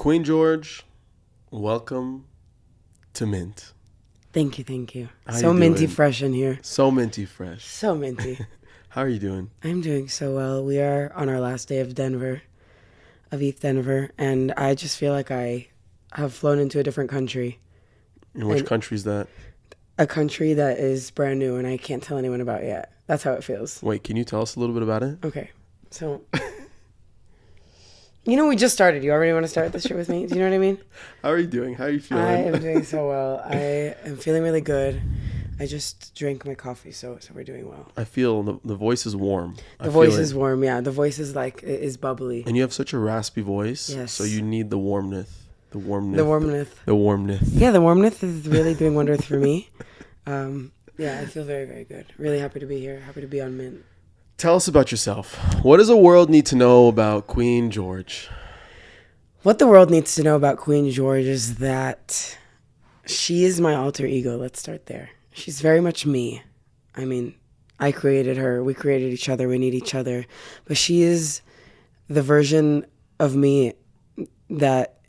Queen George, welcome to Mint. Thank you. How So you minty doing? fresh in here. So minty fresh. So minty. How are you doing? I'm doing so well. We are on our last day of Eth Denver, and I just feel like I have flown into a different country. In which And country is that? a country that is brand new and I can't tell anyone about yet. That's how it feels. Wait, can you tell us a little bit about it? Okay. So, we just started. You already want to start this shit with me? Do you know what I mean? How are you doing? How are you feeling? I am doing so well. I am feeling really good. I just drank my coffee, so we're doing well. I feel the voice is warm. The voice is warm, yeah. The voice is is bubbly. And you have such a raspy voice. Yes. So you need the warmth. The warmth. Yeah, the warmth is really doing wonders for me. I feel very, very good. Really happy to be here. Happy to be on Mint. Tell us about yourself. What does the world need to know about Queen George? What the world needs to know about Queen George is that she is my alter ego. Let's start there. She's very much me. I mean, I created her. We created each other. We need each other. But she is the version of me that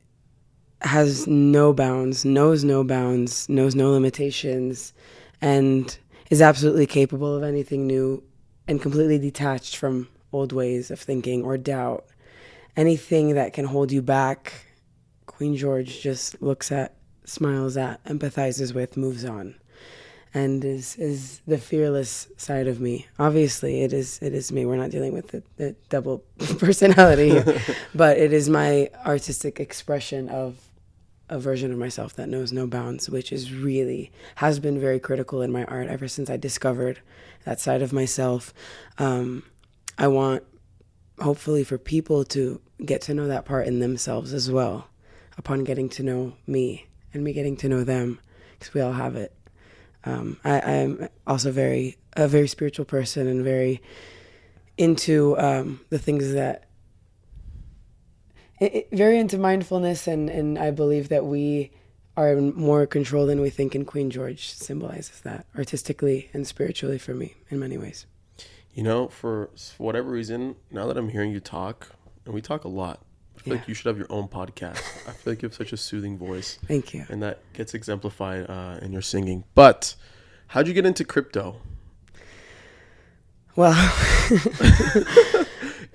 has no bounds, knows no limitations, and is absolutely capable of anything new and completely detached from old ways of thinking or doubt. Anything that can hold you back, Queen George just looks at, smiles at, empathizes with, moves on, and is the fearless side of me. Obviously, it is me. We're not dealing with the double personality here, but it is my artistic expression of a version of myself that knows no bounds, which has been very critical in my art ever since I discovered that side of myself. I want, hopefully, for people to get to know that part in themselves as well, upon getting to know me and me getting to know them, because we all have it. I'm also a very spiritual person and very into the things that, very into mindfulness, and I believe that we are in more control than we think, and Queen George symbolizes that artistically and spiritually for me in many ways. For whatever reason, now that I'm hearing you talk, and we talk a lot, I feel like you should have your own podcast. I feel like you have such a soothing voice. Thank you. And that gets exemplified in your singing. But how'd you get into crypto? Well,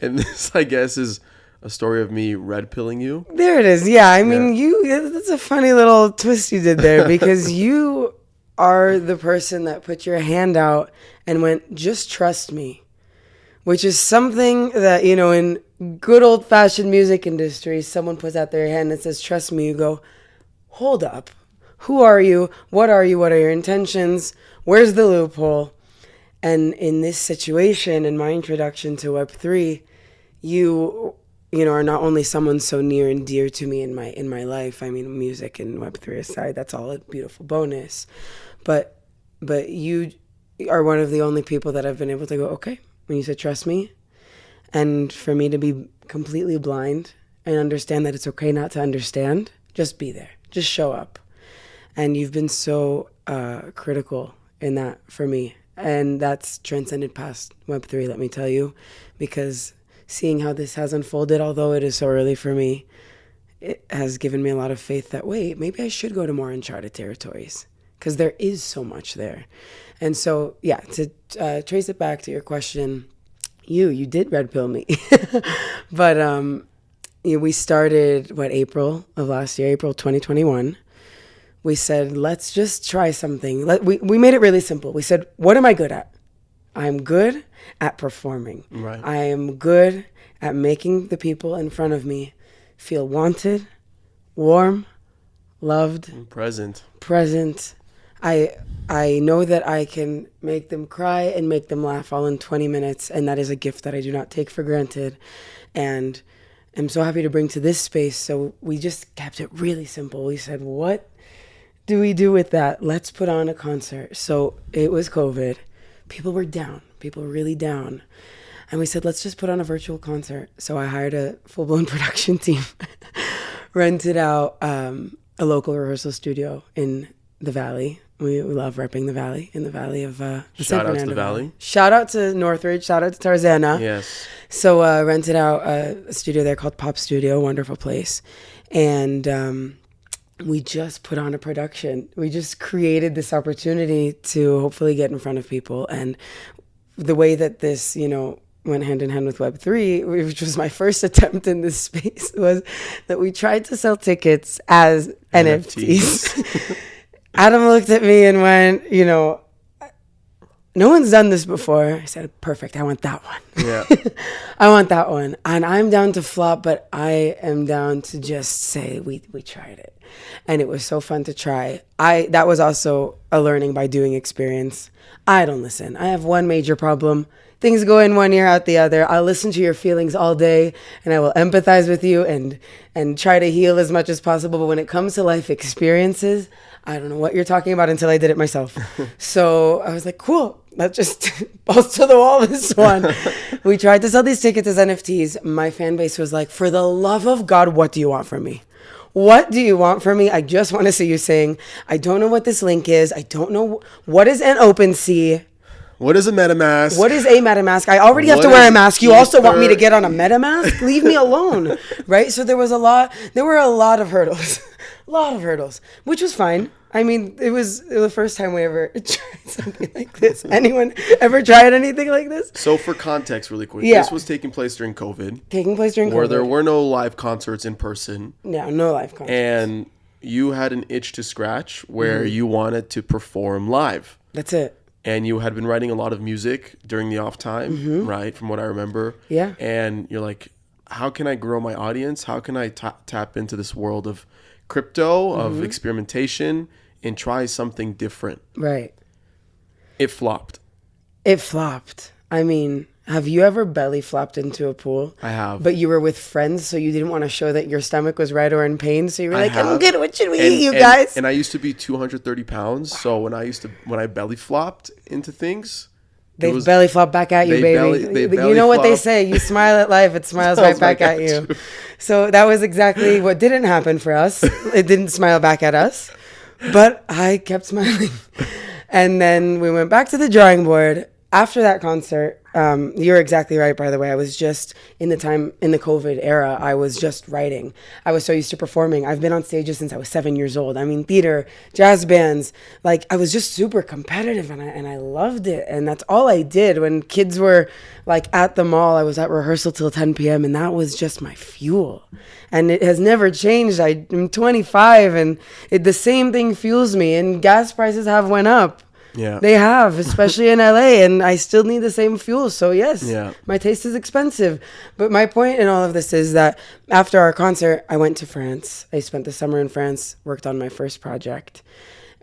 and this, I guess, is a story of me red pilling you. There it is. Yeah, I mean, that's a funny little twist you did there, because you are the person that put your hand out and went, just trust me, which is something that, in good old-fashioned music industry, someone puts out their hand and says, trust me. You go, hold up. Who are you? What are you? What are your intentions? Where's the loophole? And in this situation, in my introduction to Web3, you are not only someone so near and dear to me in my life. I mean, music and Web3 aside, that's all a beautiful bonus. But you are one of the only people that I've been able to go, okay, when you said trust me, and for me to be completely blind and understand that it's okay not to understand, just be there, just show up. And you've been so critical in that for me. And that's transcended past Web3, let me tell you, because seeing how this has unfolded, although it is so early for me, it has given me a lot of faith that, wait, maybe I should go to more uncharted territories, because there is so much there. And so, to trace it back to your question, you did red pill me. But we started, April of last year, April 2021. We said, let's just try something. We made it really simple. We said, what am I good at? I'm good at performing. Right. I am good at making the people in front of me feel wanted, warm, loved, and present. I know that I can make them cry and make them laugh all in 20 minutes, and that is a gift that I do not take for granted. And I'm so happy to bring to this space. So we just kept it really simple. We said, what do we do with that? Let's put on a concert. So it was COVID. People were down. People were really down. And we said, let's just put on a virtual concert. So I hired a full-blown production team, rented out a local rehearsal studio in the Valley, We love repping the Valley, in the Valley of the San Shout out to Fernando the Valley. Shout out to Northridge. Shout out to Tarzana. Yes. So rented out a studio there called Pop Studio, wonderful place. And we just put on a production. We just created this opportunity to hopefully get in front of people. And the way that this, went hand in hand with Web3, which was my first attempt in this space, was that we tried to sell tickets as NFTs. Adam looked at me and went, no one's done this before. I said, perfect. I want that one. Yeah. I want that one. And I'm down to flop, but I am down to just say we tried it. And it was so fun to try. That was also a learning by doing experience. I don't listen. I have one major problem. Things go in one ear, out the other. I'll listen to your feelings all day, and I will empathize with you and try to heal as much as possible. But when it comes to life experiences, I don't know what you're talking about until I did it myself. So I was like, cool, let's just balls to the wall this one. We tried to sell these tickets as NFTs. My fan base was like, for the love of God, what do you want from me? What do you want from me? I just want to see you sing. I don't know what this link is. I don't know. What is an OpenSea? What is a Metamask? What is a Metamask? I already have to wear a mask. You also want me to get on a Metamask? Leave me alone, right? So there were a lot of hurdles, which was fine. I mean, it was the first time we ever tried something like this. Anyone ever tried anything like this? So for context, really quick, Yeah. This was taking place during COVID. Where there were no live concerts in person. Yeah, no live concerts. And you had an itch to scratch where you wanted to perform live. That's it. And you had been writing a lot of music during the off time, right? From what I remember. Yeah. And you're like, how can I grow my audience? How can I tap into this world of crypto, of experimentation, and try something different? Right. It flopped. I mean, have you ever belly flopped into a pool? I have. But you were with friends, so you didn't want to show that your stomach was right or in pain. So you were like, have. I'm good. What should we eat, you guys? And I used to be 230 pounds. So when I belly flopped into things, they belly flop back at you, baby. You know what they say? You smile at life, it smiles right back at you. So that was exactly what didn't happen for us. It didn't smile back at us, but I kept smiling. And then we went back to the drawing board. After that concert, you're exactly right, by the way. I was just in the COVID era, I was just writing. I was so used to performing. I've been on stages since I was 7 years old. I mean, theater, jazz bands, like I was just super competitive and I loved it. And that's all I did. When kids were like at the mall, I was at rehearsal till 10 p.m. and that was just my fuel. And it has never changed. I'm 25 and the same thing fuels me, and gas prices have went up. Yeah. They have, especially in LA, and I still need the same fuel. So yes, My taste is expensive. But my point in all of this is that after our concert, I went to France. I spent the summer in France, worked on my first project,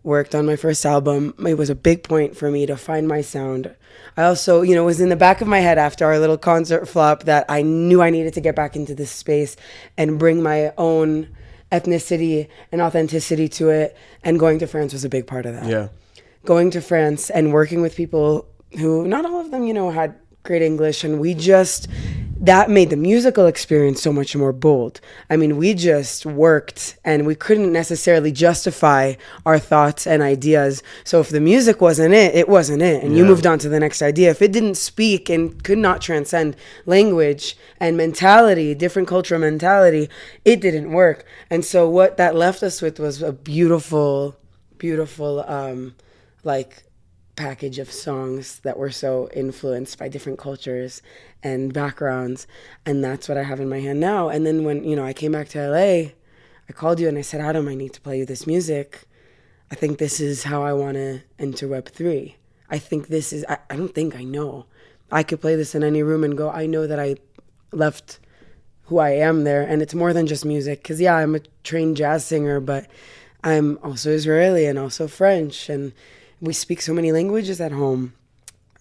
worked on my first album. It was a big point for me to find my sound. I also, was in the back of my head after our little concert flop that I knew I needed to get back into this space and bring my own ethnicity and authenticity to it. And going to France was a big part of that. Yeah. Going to France and working with people who, not all of them, had great English. And that made the musical experience so much more bold. I mean, we just worked and we couldn't necessarily justify our thoughts and ideas. So if the music wasn't it, it wasn't it. And you moved on to the next idea. If it didn't speak and could not transcend language and mentality, different cultural mentality, it didn't work. And so what that left us with was a beautiful, package of songs that were so influenced by different cultures and backgrounds. And that's what I have in my hand now. And then when, I came back to LA, I called you and I said, Adam, I need to play you this music. I think this is how I want to enter Web3. I think this is, I don't think I know. I could play this in any room and go, I know that I left who I am there. And it's more than just music. Because I'm a trained jazz singer, but I'm also Israeli and also French, and we speak so many languages at home.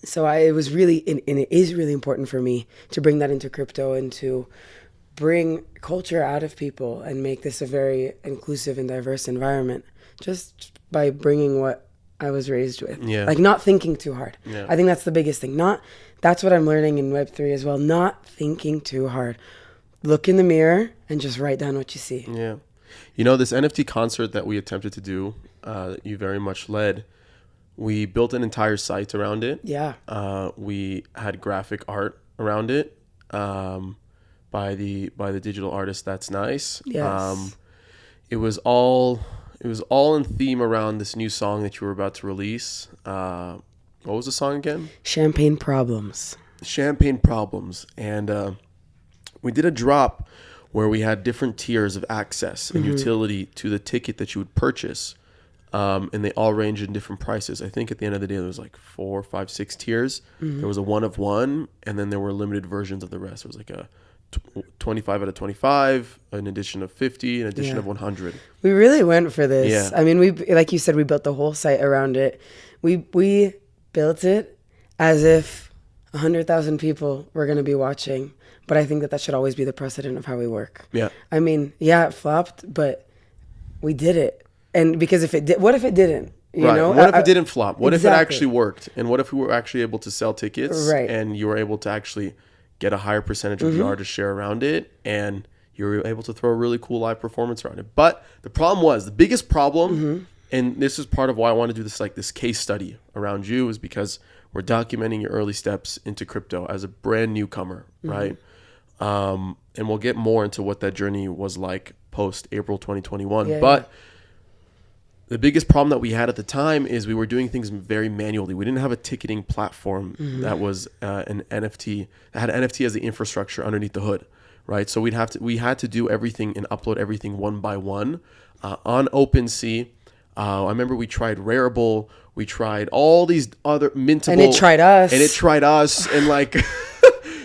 So it was really, and it is really important for me to bring that into crypto and to bring culture out of people and make this a very inclusive and diverse environment just by bringing what I was raised with. Yeah. Like not thinking too hard. Yeah. I think that's the biggest thing. That's what I'm learning in Web3 as well. Not thinking too hard. Look in the mirror and just write down what you see. Yeah. This NFT concert that we attempted to do, that you very much led, we built an entire site around it. Yeah. We had graphic art around it by the digital artist That's Nice. Yes. It was all in theme around this new song that you were about to release. What was the song again? Champagne Problems. Champagne Problems. And we did a drop where we had different tiers of access and utility to the ticket that you would purchase. And they all range in different prices. I think at the end of the day, there was like 4, 5, 6 tiers. There was a 1 of 1, and then there were limited versions of the rest. It was like a 25 out of 25, an edition of 50, an edition of 100. We really went for this. Yeah. I mean, we, like you said, we built the whole site around it. We built it as if 100,000 people were going to be watching. But I think that should always be the precedent of how we work. Yeah. I mean, yeah, it flopped, but we did it. And because if it did, what if it didn't? You know? What if it didn't flop? What if it Exactly. actually worked? And what if we were actually able to sell tickets and you were able to actually get a higher percentage of the artist share around it, and you were able to throw a really cool live performance around it? But the problem was, the biggest problem, and this is part of why I want to do this case study around you, is because we're documenting your early steps into crypto as a brand newcomer, right? And we'll get more into what that journey was like post April 2021. But the biggest problem that we had at the time is we were doing things very manually. We didn't have a ticketing platform that was an NFT, that had NFT as the infrastructure underneath the hood, right? So we had to do everything and upload everything one by one on OpenSea. I remember we tried Rarible, we tried all these other Mintable, And it tried us. and like,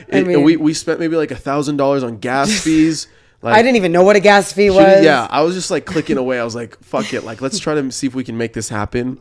and we spent maybe like $1,000 on gas fees. Like, I didn't even know what a gas fee was. Yeah, I was just like clicking away. I was like, fuck it. Like, let's try to see if we can make this happen.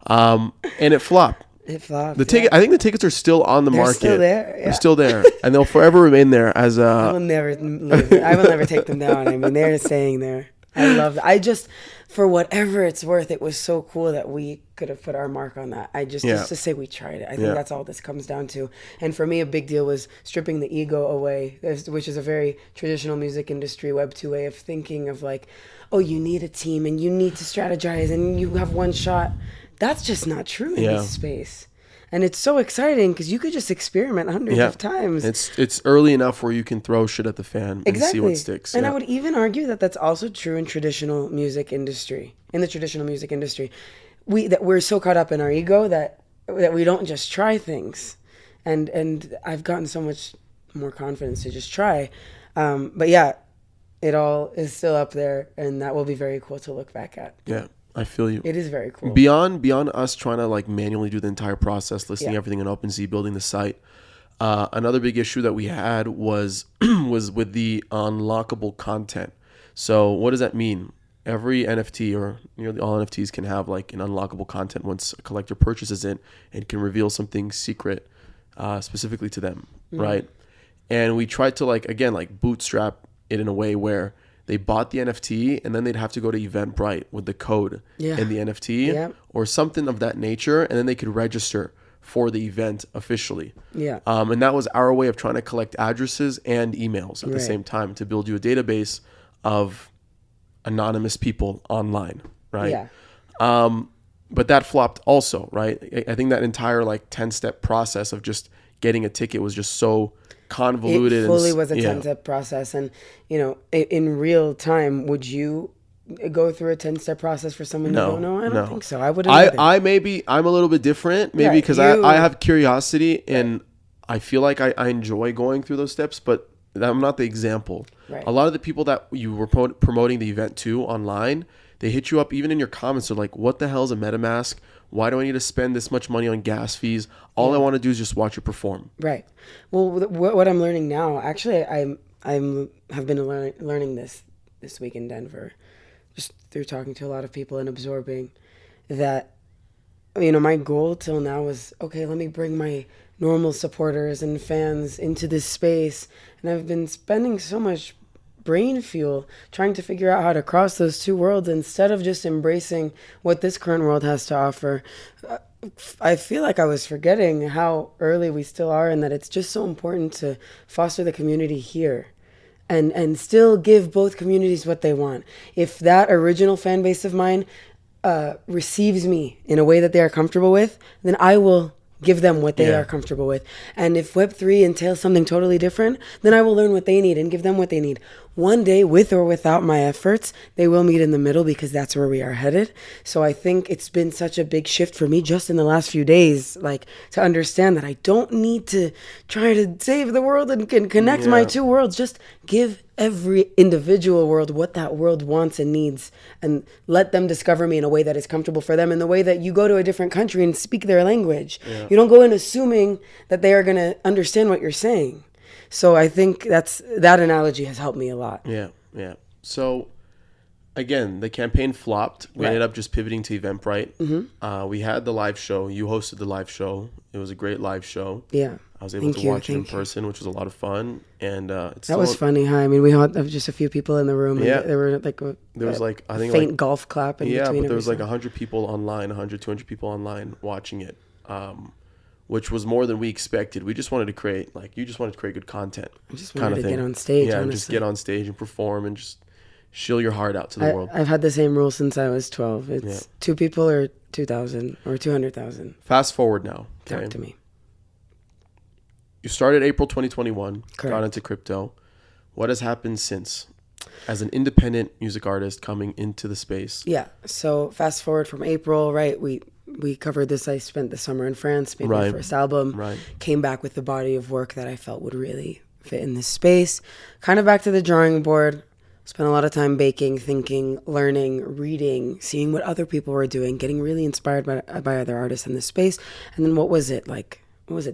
And it flopped. It flopped. The ticket. I think the tickets are still on the market. Still there. Yeah. They're still there, and they'll forever remain there as a. I will never take them down. I mean, they're staying there. I love it. For whatever it's worth, it was so cool that we could have put our mark on that. Just to say we tried it. I think that's all this comes down to. And for me, a big deal was stripping the ego away, which is a very traditional music industry, Web2 way of thinking of like, oh, you need a team and you need to strategize and you have one shot. That's just not true in this space. And it's so exciting because you could just experiment hundreds of times. It's early enough where you can throw shit at the fan and see what sticks. And I would even argue that that's also true in traditional music industry. In the traditional music industry, we're so caught up in our ego that we don't just try things. And I've gotten so much more confidence to just try. But yeah, it all is still up there, and that will be very cool to look back at. Yeah. I feel you. It is very cool. Beyond us trying to like manually do the entire process, listing everything in OpenSea, building the site. Another big issue that we had was with the unlockable content. So what does that mean? Every NFT, or nearly all NFTs, can have like an unlockable content once a collector purchases it and can reveal something secret specifically to them, right? And we tried to like bootstrap it in a way where they bought the NFT and then they'd have to go to Eventbrite with the code in the NFT or something of that nature, and then they could register for the event officially. And that was our way of trying to collect addresses and emails at the same time to build you a database of anonymous people online, right? But that flopped also, right? I think that entire like 10-step process of just getting a ticket was just so convoluted. It fully was a 10-step process. And, in real time, would you go through a 10-step process for someone you don't know? I don't think so. I wouldn't. I'm a little bit different, maybe because I have curiosity and I feel like I enjoy going through those steps, but I'm not the example. A lot of the people that you were promoting the event to online, they hit you up even in your comments. They're like, what the hell is a Metamask? Why do I need to spend this much money on gas fees? All I want to do is just watch you perform. Right. Well, what I'm learning now, actually, I have been learning this week in Denver, just through talking to a lot of people and absorbing that, my goal till now was, okay, let me bring my normal supporters and fans into this space. And I've been spending so much brain fuel trying to figure out how to cross those two worlds instead of just embracing what this current world has to offer. I feel like I was forgetting how early we still are, and that it's just so important to foster the community here and still give both communities what they want. If that original fan base of mine receives me in a way that they are comfortable with, then I will give them what they are comfortable with. And if Web3 entails something totally different, then I will learn what they need and give them what they need. One day, with or without my efforts, they will meet in the middle, because that's where we are headed. So I think it's been such a big shift for me just in the last few days, like, to understand that I don't need to try to save the world and connect my two worlds. Just give every individual world what that world wants and needs, and let them discover me in a way that is comfortable for them, in the way that you go to a different country and speak their language. You don't go in assuming that they are going to understand what you're saying. So I think that analogy has helped me a lot. Yeah. So again, the campaign flopped. We ended up just pivoting to Eventbrite. We had the live show. You hosted the live show. It was a great live show. Yeah. I was able to watch it in person, which was a lot of fun. And that was funny, huh? I mean, we had just a few people in the room. And there were there was like, I think, faint like, golf clap in between. But there was like 100 people online, 100, 200 people online watching it, which was more than we expected. We just wanted to create, like, you just wanted to create good content. I just wanted to get on stage, and just get on stage and perform and just shill your heart out to the world. I've had the same rule since I was 12. It's 2 people or 2,000 or 200,000. Fast forward now. Okay? Talk to me. You started April 2021, Correct. got into crypto. What has happened since, as an independent music artist coming into the space? Yeah. So fast forward from April, right? We covered this. I spent the summer in France, made my first album, came back with the body of work that I felt would really fit in this space. Kind of back to the drawing board. Spent a lot of time baking, thinking, learning, reading, seeing what other people were doing, getting really inspired by other artists in this space. And then what was it,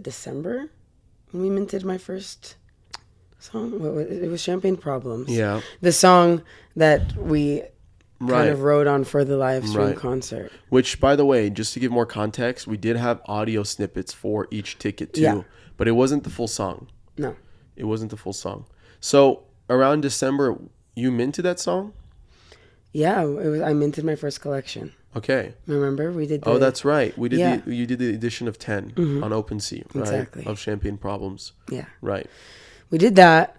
December? When we minted my first song? It was Champagne Problems. Yeah. The song that we kind of wrote on for the live stream concert. Which, by the way, just to give more context, we did have audio snippets for each ticket too. Yeah. But it wasn't the full song. No. It wasn't the full song. So around December, you minted that song? Yeah, I minted my first collection. Okay. Remember we did? That's right. We did. You did the edition of 10 on OpenSea, right? Exactly. Of Champagne Problems. Yeah. Right. We did that,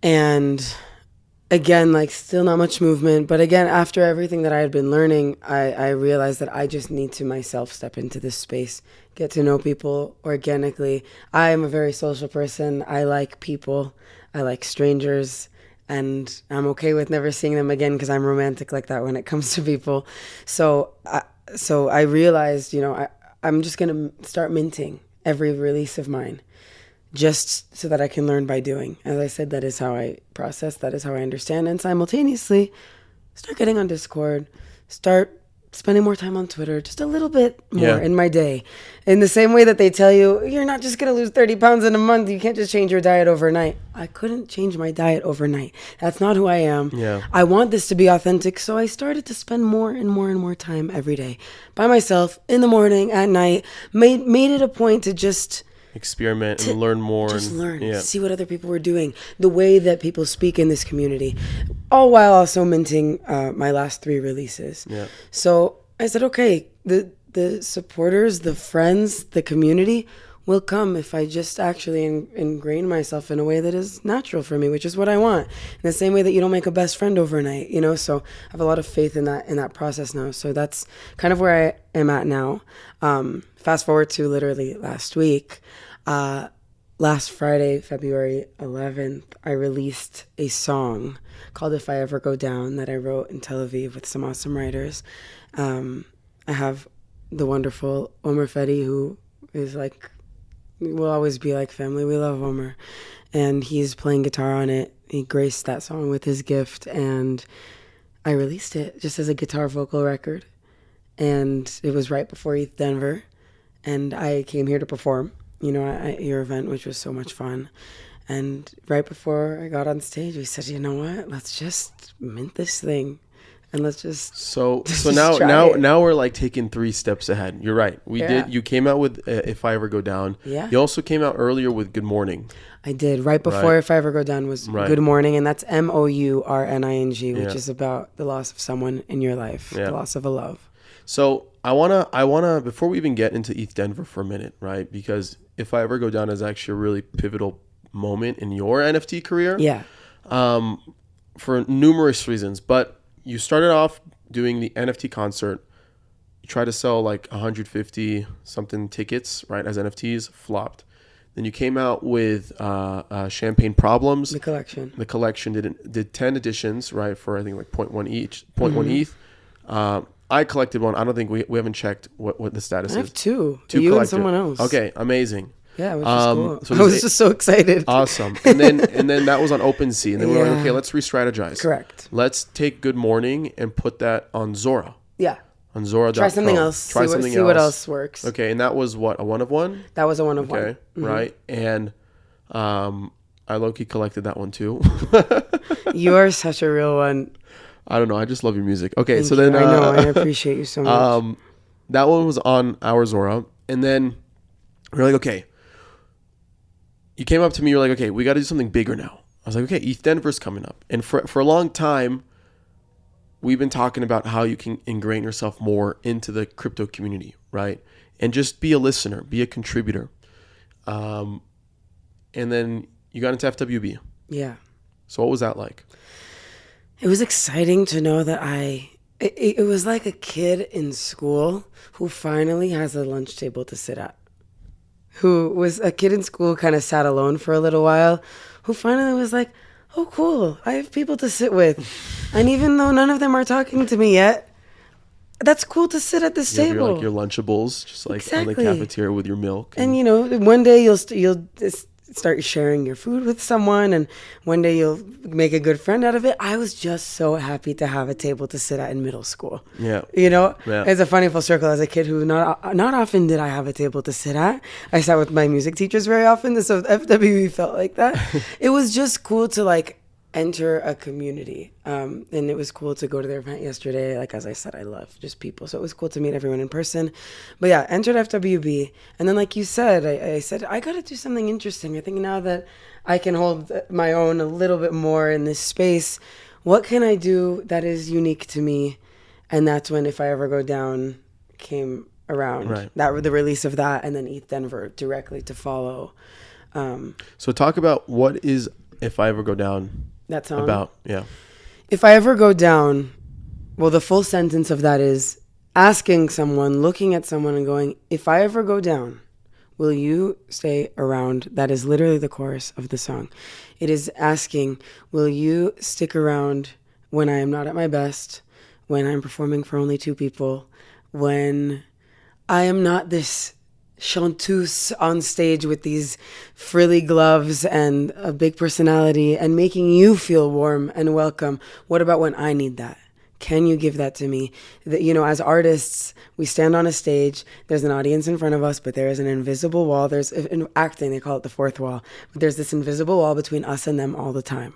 and again, like, still not much movement. But again, after everything that I had been learning, I realized that I just need to myself step into this space, get to know people organically. I am a very social person. I like people. I like strangers. And I'm okay with never seeing them again, because I'm romantic like that when it comes to people. So I realized, I'm just going to start minting every release of mine, just so that I can learn by doing. As I said, that is how I process, that is how I understand. And simultaneously, start getting on Discord, start spending more time on Twitter, just a little bit more in my day. In the same way that they tell you, you're not just going to lose 30 pounds in a month. You can't just change your diet overnight. I couldn't change my diet overnight. That's not who I am. Yeah. I want this to be authentic. So I started to spend more and more and more time every day by myself, in the morning, at night, made it a point to just experiment and learn more. Just learn, see what other people were doing, the way that people speak in this community, all while also minting my last 3 releases. Yeah. So I said, okay, the supporters, the friends, the community will come if I just actually ingrain myself in a way that is natural for me, which is what I want. In the same way that you don't make a best friend overnight, So I have a lot of faith in that process now. So that's kind of where I am at now. Fast forward to literally last week. Last Friday, February 11th, I released a song called If I Ever Go Down that I wrote in Tel Aviv with some awesome writers. I have the wonderful Omer Fedi, who is will always be like family. We love Omer. And he's playing guitar on it. He graced that song with his gift, and I released it just as a guitar vocal record. And it was right before Eth Denver, and I came here to perform. At your event, which was so much fun. And right before I got on stage, we said, you know what? Let's just mint this thing. And let's just So now we're like taking 3 steps ahead. You're right. You came out with If I Ever Go Down. Yeah. You also came out earlier with Good Morning. I did. Right before If I Ever Go Down was Good Morning, and that's MOURNING, which is about the loss of someone in your life, the loss of a love. So I wanna before we even get into Eth Denver for a minute, right? Because If I Ever Go Down is actually a really pivotal moment in your NFT career. Yeah. For numerous reasons. But you started off doing the NFT concert. You try to sell like 150 something tickets, right, as NFTs, flopped. Then you came out with Champagne Problems. The collection. The collection did 10 editions, right, for I think like 0.1 each, 0.1 ETH. I collected one. I don't think we haven't checked what the status is. I have two. Two you collected. and someone else. Okay, amazing. Yeah, which is cool. So I was just so excited. Awesome. And then that was on OpenSea. And then we were like, okay, let's re-strategize. Correct. Let's take Good Morning and put that on Zora. Yeah. On Zora.com. Try something else. See what else works. Okay, and that was what, a one of one? That was a one of one. Okay, right. And I low-key collected that one too. You are such a real one. I don't know. I just love your music. Okay, Thank so you. then I know. I appreciate you so much. That one was on our Zora, and then we're like, okay. You came up to me. You're like, okay, we got to do something bigger now. I was like, okay, Eth Denver's coming up, and for a long time, we've been talking about how you can ingrain yourself more into the crypto community, right? And just be a listener, be a contributor. And then you got into FWB. Yeah. So what was that like? It was exciting to know that it was like a kid in school who finally has a lunch table to sit at. Who was a kid in school, kind of sat alone for a little while, who finally was like, oh, cool, I have people to sit with. And even though none of them are talking to me yet, that's cool to sit at this table. Your Lunchables, just like on the cafeteria with your milk. And you know, one day you'll start sharing your food with someone, and one day you'll make a good friend out of it. I was just so happy to have a table to sit at in middle school. Yeah. You know, yeah. It's a funny full circle. As a kid who not often did I have a table to sit at. I sat with my music teachers very often, so FWB felt like that. It was just cool to like enter a community, and it was cool to go to their event yesterday. Like, as I said, I love just people, so it was cool to meet everyone in person. But yeah, entered FWB, and then like you said, I said I gotta do something interesting. I think now that I can hold my own a little bit more in this space, what can I do that is unique to me? And that's when If I Ever Go Down came around. Right. That the release of that, and then Eth Denver directly to follow. So talk about what is If I Ever Go Down. That song? About, yeah. If I ever go down, well, the full sentence of that is asking someone, looking at someone and going, if I ever go down, will you stay around? That is literally the chorus of the song. It is asking, will you stick around when I am not at my best, when I'm performing for only 2 people, when I am not this chanteuse on stage with these frilly gloves and a big personality and making you feel warm and welcome. What about when I need that? Can you give that to me? That, you know, as artists, we stand on a stage, there's an audience in front of us, but there is an invisible wall. There's, in acting, they call it the 4th wall, but there's this invisible wall between us and them all the time.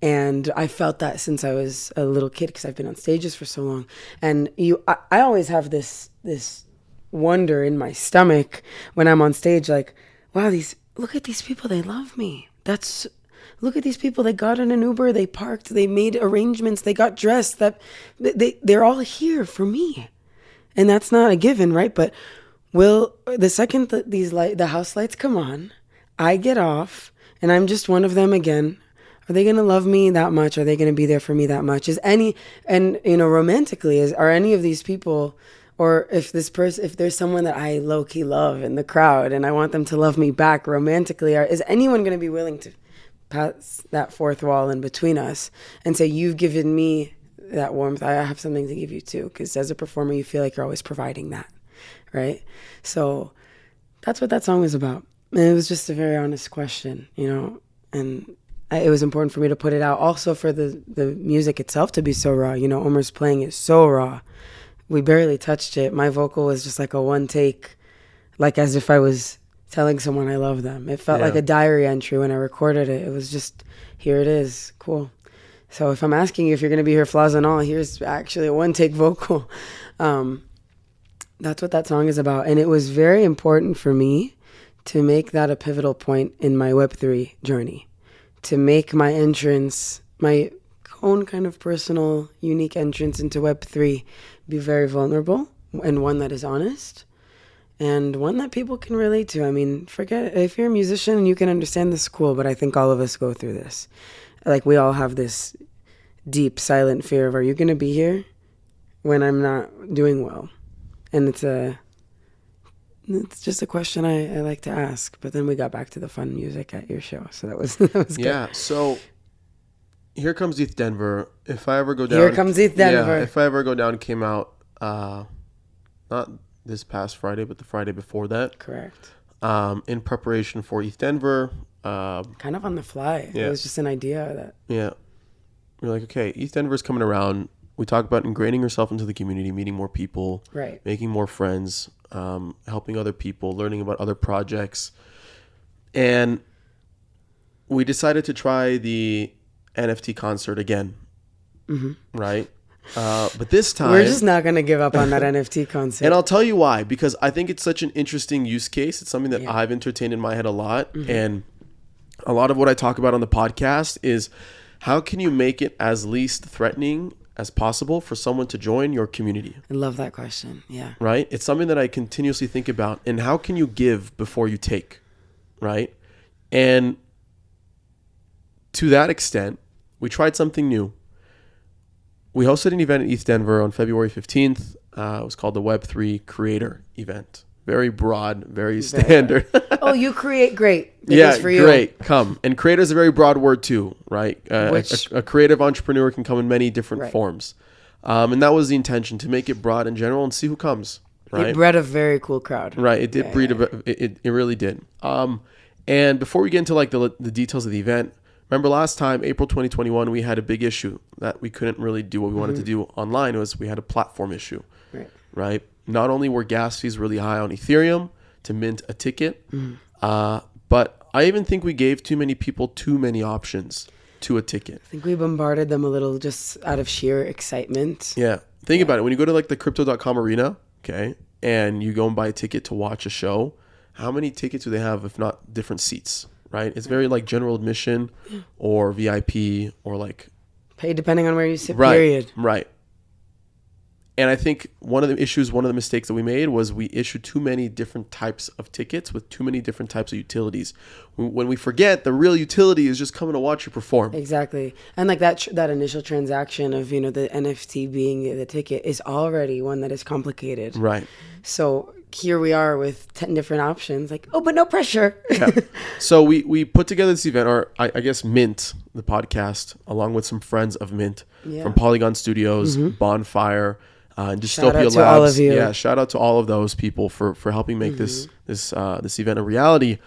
And I felt that since I was a little kid, because I've been on stages for so long. And I always have this wonder in my stomach when I'm on stage, like, wow, look at these people, they love me. Look at these people, they got in an Uber, they parked, they made arrangements, they got dressed, that they're all here for me. And that's not a given, right? But the second that the house lights come on, I get off and I'm just one of them again. Are they going to love me that much? Are they going to be there for me that much? Romantically, are any of these people, or if there's someone that I low-key love in the crowd and I want them to love me back romantically, is anyone going to be willing to pass that 4th wall in between us and say, you've given me that warmth, I have something to give you too? Because as a performer, you feel like you're always providing that, right? So that's what that song was about. And it was just a very honest question, you know, and it was important for me to put it out. Also for the music itself to be so raw. You know, Omar's playing is so raw. We barely touched it. My vocal was just like a one take, like as if I was telling someone I love them. It felt like a diary entry when I recorded it. It was just, here it is, cool. So if I'm asking you if you're going to be here, flaws and all, here's actually a one take vocal. That's what that song is about. And it was very important for me to make that a pivotal point in my Web3 journey, to make my entrance, my own kind of personal, unique entrance into Web3 be very vulnerable, and one that is honest, and one that people can relate to. I mean, forget if you're a musician and you can understand this, cool, but I think all of us go through this. Like, we all have this deep, silent fear of, are you going to be here? when I'm not doing well? And it's just a question I like to ask. But then we got back to the fun music at your show, so that was good. Yeah. So here comes Eth Denver. If I ever go down, Here comes Eth Denver. Yeah, if I ever go down, came out not this past Friday, but the Friday before that. Correct. In preparation for Eth Denver. Kind of on the fly. Yeah. It was just an idea that. Yeah. We're like, okay, Eth Denver is coming around. We talk about ingraining yourself into the community, meeting more people, Right. making more friends, helping other people, learning about other projects. And we decided to try the NFT concert again. Mm-hmm. Right? But this time... We're just not going to give up on that NFT concert. And I'll tell you why. Because I think it's such an interesting use case. It's something that I've entertained in my head a lot. Mm-hmm. And a lot of what I talk about on the podcast is how can you make it as least threatening as possible for someone to join your community? I love that question. Yeah. Right? It's something that I continuously think about. And how can you give before you take? Right? And to that extent, we tried something new. We hosted an event at Eth Denver on February 15th. It was called the Web3 Creator Event. Very broad, very standard. Oh, you create great. Yeah, for you. Great. Come. And creator is a very broad word too, right? A creative entrepreneur can come in many different forms. And that was the intention, to make it broad and general and see who comes. Right? It bred a very cool crowd. Right. It did breed. It really did. And before we get into like the details of the event, remember last time, April 2021, we had a big issue that we couldn't really do what we wanted to do online. It was we had a platform issue. Right. Not only were gas fees really high on Ethereum to mint a ticket, but I even think we gave too many people too many options to a ticket. I think we bombarded them a little just out of sheer excitement. Yeah. Think about it. When you go to like the crypto.com arena, okay, and you go and buy a ticket to watch a show, how many tickets do they have if not different seats, right? It's very like general admission or VIP or like... Pay depending on where you sit, period. Right. And I think one of the mistakes that we made was we issued too many different types of tickets with too many different types of utilities. When we forget the real utility is just coming to watch you perform. Exactly. And like that initial transaction of, the NFT being the ticket is already one that is complicated. Right. So here we are with 10 different options, like, oh, but no pressure. Yeah. So we put together this event, or I guess Mint, the podcast, along with some friends of Mint from Polygon Studios, Bonfire, Dystopia Labs. All of you. Yeah, shout out to all of those people for helping make this event a reality.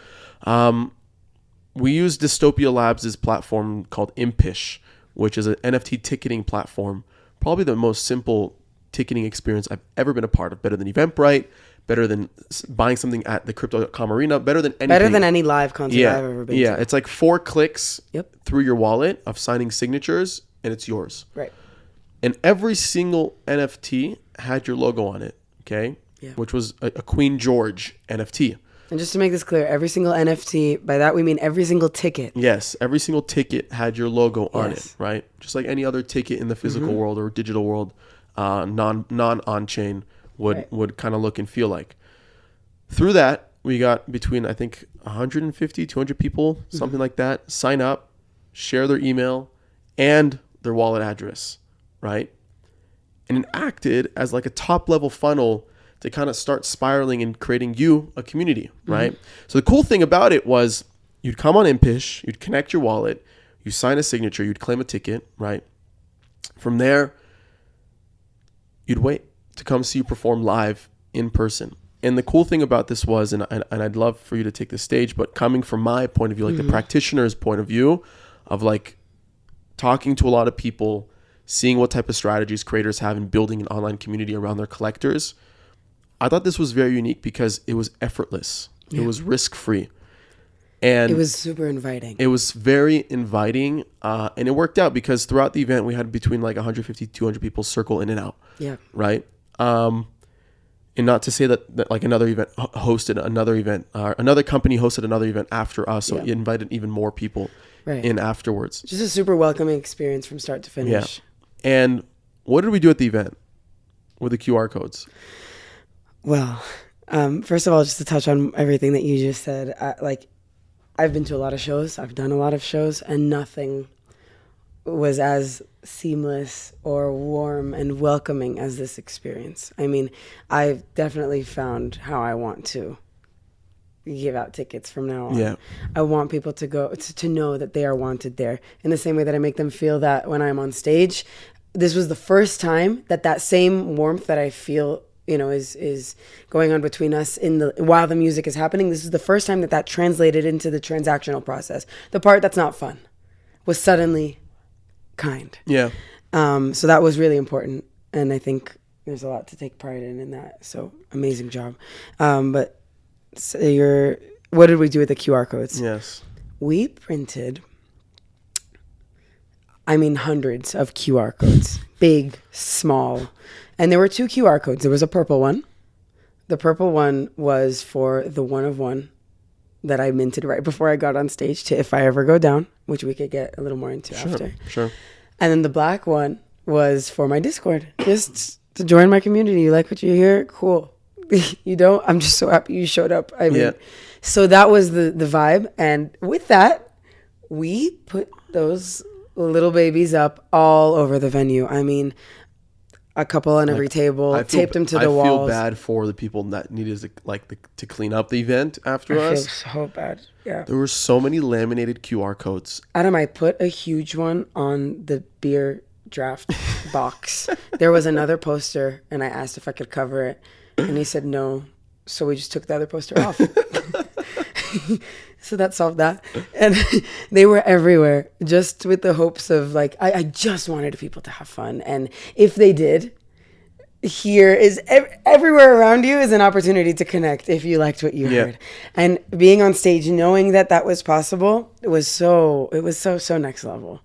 We use Dystopia Labs' platform called Impish, which is an NFT ticketing platform. Probably the most simple ticketing experience I've ever been a part of. Better than Eventbrite, better than buying something at the crypto.com arena, better than anything. Better than any live concert I've ever been to. Yeah, it's like 4 clicks through your wallet of signing signatures, and it's yours. Right. And every single NFT had your logo on it, okay? Yeah. Which was a Queen George NFT. And just to make this clear, every single NFT, by that we mean every single ticket. Yes, every single ticket had your logo on it, right? Just like any other ticket in the physical world or digital world, non-on-chain would kind of look and feel like. Through that, we got between, I think, 150, 200 people, something like that, sign up, share their email and their wallet address. Right? And it acted as like a top level funnel to kind of start spiraling and creating you a community, right? So the cool thing about it was you'd come on Impish, you'd connect your wallet, you sign a signature, you'd claim a ticket, right? From there, you'd wait to come see you perform live in person. And the cool thing about this was, and I'd love for you to take the stage, but coming from my point of view, like the practitioner's point of view of like talking to a lot of people, seeing what type of strategies creators have in building an online community around their collectors. I thought this was very unique because it was effortless. It was risk-free. And it was super inviting. It was very inviting. And it worked out because throughout the event, we had between like 150, 200 people circle in and out. Yeah. Right? And not to say that like another event hosted another event, another company hosted another event after us. So it invited even more people in afterwards. Just a super welcoming experience from start to finish. Yeah. And what did we do at the event with the QR codes? Well, first of all, just to touch on everything that you just said, I've been to a lot of shows. I've done a lot of shows, and nothing was as seamless or warm and welcoming as this experience. I mean, I've definitely found how I want to give out tickets from now on. Yeah. I want people to go to know that they are wanted there in the same way that I make them feel that when I'm on stage. This was the first time that same warmth that I feel, is going on between us while the music is happening. This is the first time that translated into the transactional process. The part that's not fun was suddenly kind. Yeah. So that was really important, and I think there's a lot to take pride in that. So amazing job. But what did we do with the QR codes? Yes. We printed, hundreds of QR codes, big, small. And there were 2 QR codes. There was a purple one. The purple one was for the one of one that I minted right before I got on stage to If I Ever Go Down, which we could get a little more into after. Sure. And then the black one was for my Discord, just to join my community. You like what you hear? Cool. You don't? I'm just so happy you showed up. So that was the vibe. And with that, we put those little babies up all over the venue. A couple on every table, taped them to the walls. I feel bad for the people that needed to clean up the event after us. I feel so bad. Yeah. There were so many laminated QR codes. Adam, I put a huge one on the beer draft box. There was another poster, and I asked if I could cover it, and he said no. So we just took the other poster off. So that solved that. And they were everywhere, just with the hopes of I just wanted people to have fun. And if they did, here is everywhere around you is an opportunity to connect if you liked what you heard. And being on stage, knowing that was possible, it was so next level.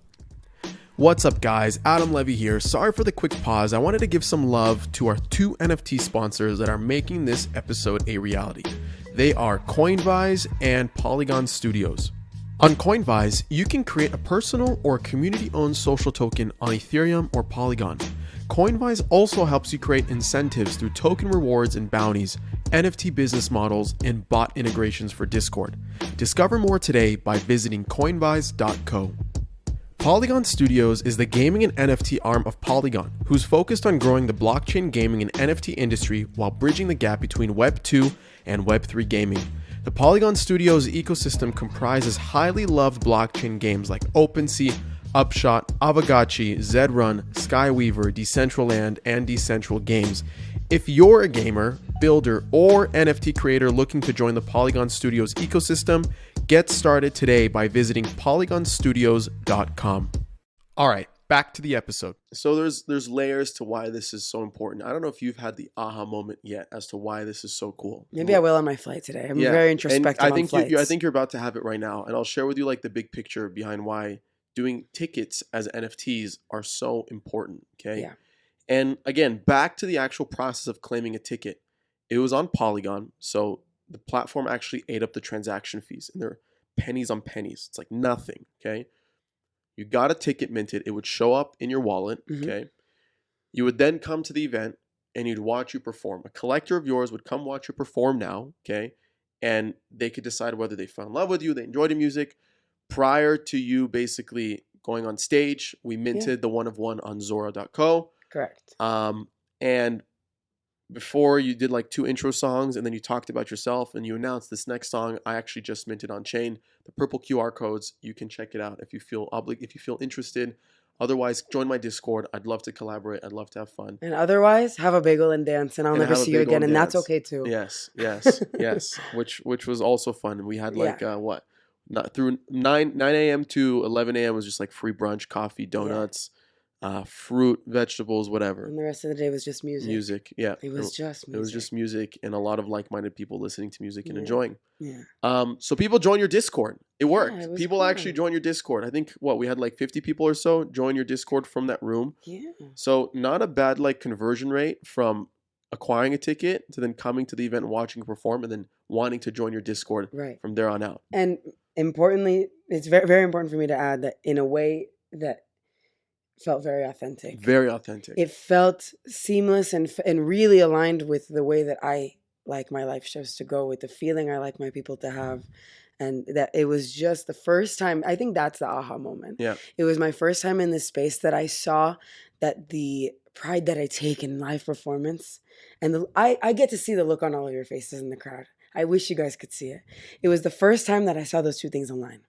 What's up, guys? Adam Levy here. Sorry for the quick pause. I wanted to give some love to our 2 NFT sponsors that are making this episode a reality. They are Coinvise and Polygon Studios. On Coinvise, you can create a personal or community-owned social token on Ethereum or Polygon. Coinvise also helps you create incentives through token rewards and bounties, NFT business models, and bot integrations for Discord. Discover more today by visiting coinvise.co. Polygon Studios is the gaming and NFT arm of Polygon, who's focused on growing the blockchain gaming and NFT industry while bridging the gap between Web 2 and Web 3 gaming. The Polygon Studios ecosystem comprises highly loved blockchain games like OpenSea, Upshot, Avagachi, Zedrun, Skyweaver, Decentraland, and Decentral Games. If you're a gamer, builder, or NFT creator looking to join the Polygon Studios ecosystem, get started today by visiting polygonstudios.com. All right, back to the episode. So there's layers to why this is so important. I don't know if you've had the aha moment yet as to why this is so cool. Maybe I will on my flight today. I'm very introspective on flights. I think you're about to have it right now, and I'll share with you the big picture behind why doing tickets as NFTs are so important. Okay. Yeah. And again, back to the actual process of claiming a ticket. It was on Polygon, so the platform actually ate up the transaction fees, and they're pennies on pennies. It's like nothing, okay? You got a ticket minted. It would show up in your wallet, okay? You would then come to the event, and you'd watch you perform. A collector of yours would come watch you perform now, okay? And they could decide whether they fell in love with you, they enjoyed the music. Prior to you basically going on stage, we minted the one of one on Zora.co. Correct. And before you did 2 intro songs, and then you talked about yourself, and you announced this next song I actually just minted on chain. The purple QR codes, you can check it out if you feel interested. Otherwise, join my Discord. I'd love to collaborate. I'd love to have fun. And otherwise, have a bagel and dance, and I'll never see you again, and that's okay too. Yes, yes. Which was also fun. We had not through 9 a.m. to 11 a.m. was just free brunch, coffee, donuts. Fruit, vegetables, whatever. And the rest of the day was just music. Yeah. It was just music. It was just music and a lot of like-minded people listening to music and enjoying. Yeah. So people join your Discord. It worked. It was People fun. actually join your Discord. I think we had 50 people or so join your Discord from that room. Yeah. So not a bad conversion rate from acquiring a ticket to then coming to the event and watching you perform and then wanting to join your Discord from there on out. And importantly, it's very, very important for me to add that in a way that felt very authentic. Very authentic. It felt seamless and really aligned with the way that I like my live shows to go, with the feeling I like my people to have. And that it was just the first time, I think that's the aha moment. Yeah. It was my first time in this space that I saw that the pride that I take in live performance, and I get to see the look on all of your faces in the crowd. I wish you guys could see it. It was the first time that I saw those two things align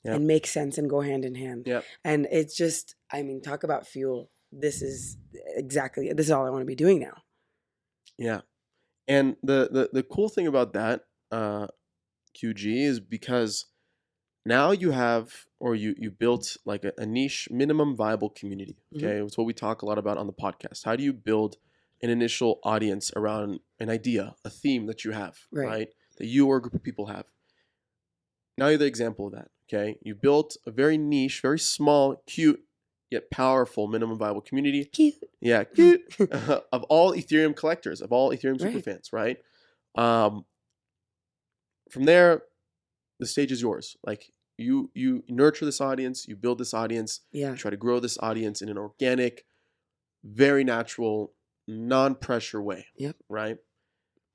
and make sense and go hand in hand. Yeah. And it's just, I mean, talk about fuel. This is all I want to be doing now. Yeah. And the cool thing about that, QG, is because now you have, or you built like a niche minimum viable community. Okay. It's what we talk a lot about on the podcast. How do you build an initial audience around an idea, a theme that you have, right? That you or a group of people have. Now you're the example of that. Okay. You built a very niche, very small, cute, yet powerful minimum viable community. Cute. Yeah, cute. Of all Ethereum collectors, of all Ethereum superfans, right? From there, the stage is yours. Like you nurture this audience, you build this audience, you try to grow this audience in an organic, very natural, non-pressure way. Yep. Right?